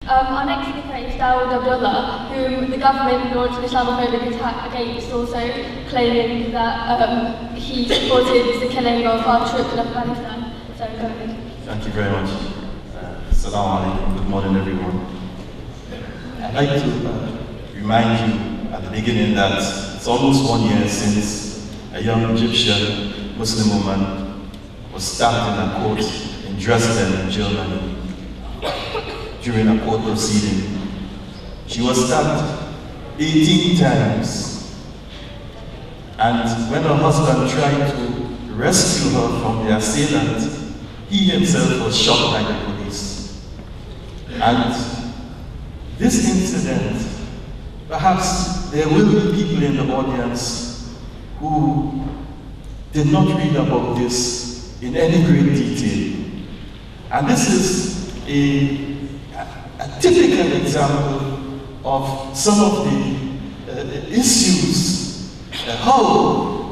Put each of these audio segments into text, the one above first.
Our next speaker is Daud Abdullah, whom the government launched an Islamophobic attack against, also claiming that he supported the killing of our troops in Afghanistan. So go ahead. Thank you very much. Assalamu alaikum. Good morning, everyone. I'd like to remind you at the beginning that it's almost 1 year since a young Egyptian Muslim woman was stabbed in a court in Dresden, in Germany, during a court proceeding. She was stabbed 18 times. And when her husband tried to rescue her from the assailant, he himself was shot by the police. And this incident, perhaps there will be people in the audience who did not read about this in any great detail. And this is a typical example of some of the issues, how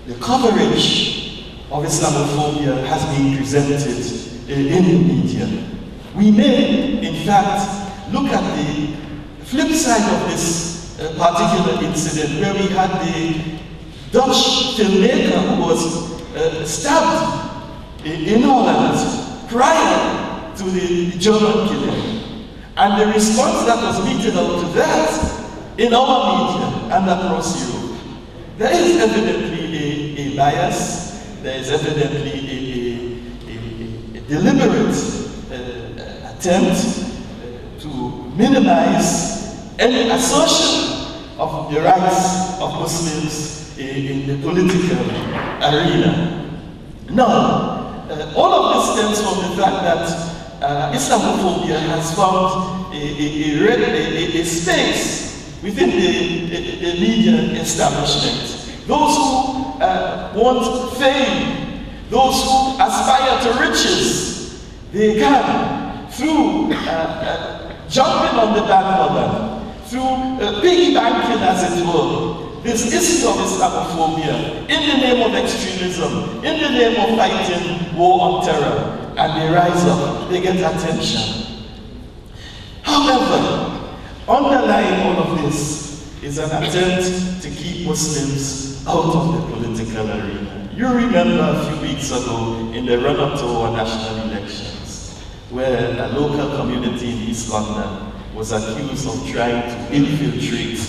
the coverage of Islamophobia has been presented in the media. We may, in fact, look at the flip side of this particular incident, where we had the Dutch filmmaker who was stabbed in Holland prior to the German killing. And the response that was meted out to that in our media and across Europe. There is evidently a bias, there is evidently a deliberate attempt to minimize any assertion of the rights of Muslims in the political arena. Now, all of this stems from the fact that Islamophobia has found a space within the media establishment. Those who want fame, those who aspire to riches, they can, through jumping on the bandwagon, through piggy banking, as it were, this issue of Islamophobia, in the name of extremism, in the name of fighting war on terror, and they rise up, they get attention. However, underlying all of this is an attempt to keep Muslims out of the political arena. You remember a few weeks ago in the run-up to our national elections, where a local community in East London was accused of trying to infiltrate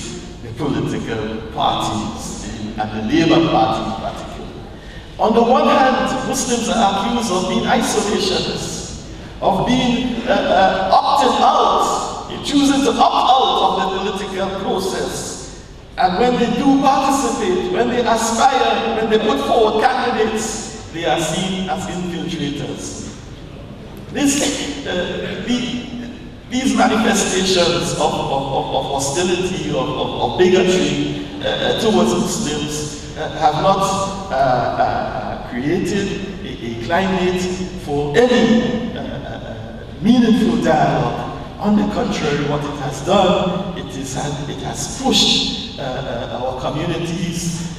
the political parties, and the Labour Party in particular. On the one hand, Muslims are accused of being isolationists, of being opting out, choosing to opt out of the political process. And when they do participate, when they aspire, when they put forward candidates, they are seen as infiltrators. These manifestations of hostility, of bigotry towards Muslims have not created a climate for any meaningful dialogue. On the contrary, what it has done, it has pushed our communities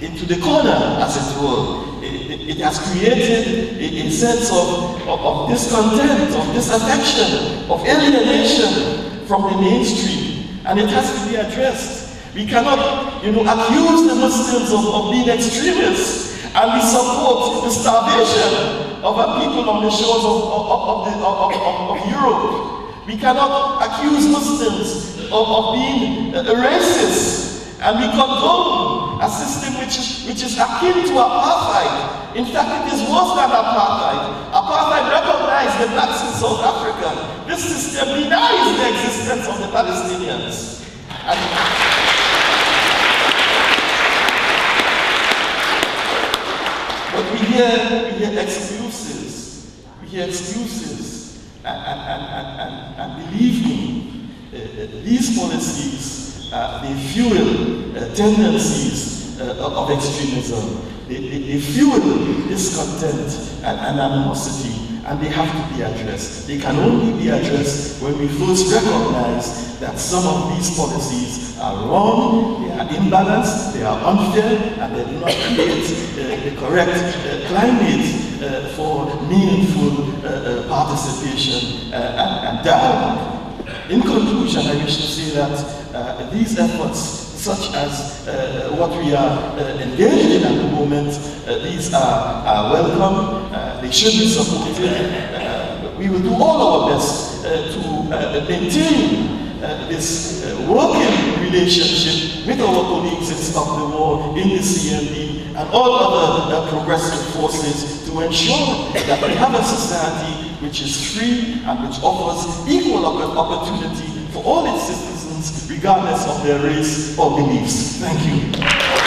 into the corner, as it were. It has created a sense of discontent, of disaffection, of alienation from the mainstream, and it has to be addressed. We cannot, accuse the Muslims of being extremists, and we support the starvation of our people on the shores of Europe. We cannot accuse Muslims of being racist, and we condone a system which is akin to apartheid. In fact, it is worse than apartheid. Apartheid recognized the blacks in South Africa. This system denies the existence of the Palestinians. But we hear excuses. We hear excuses. And believe me, these policies, they fuel tendencies of extremism. They fuel discontent and animosity. and they have to be addressed. They can only be addressed when we first recognize that some of these policies are wrong, they are imbalanced, they are unfair, and they do not create the correct climate for meaningful participation and dialogue. In conclusion, I wish to say that these efforts, such as what we are engaged in at the moment, these are welcome, they should be supported. We will do all our best to maintain this working relationship with our colleagues in Stop the War, in the CND, and all other progressive forces to ensure that we have a society which is free and which offers equal opportunity for all its citizens, regardless of their race or beliefs. Thank you.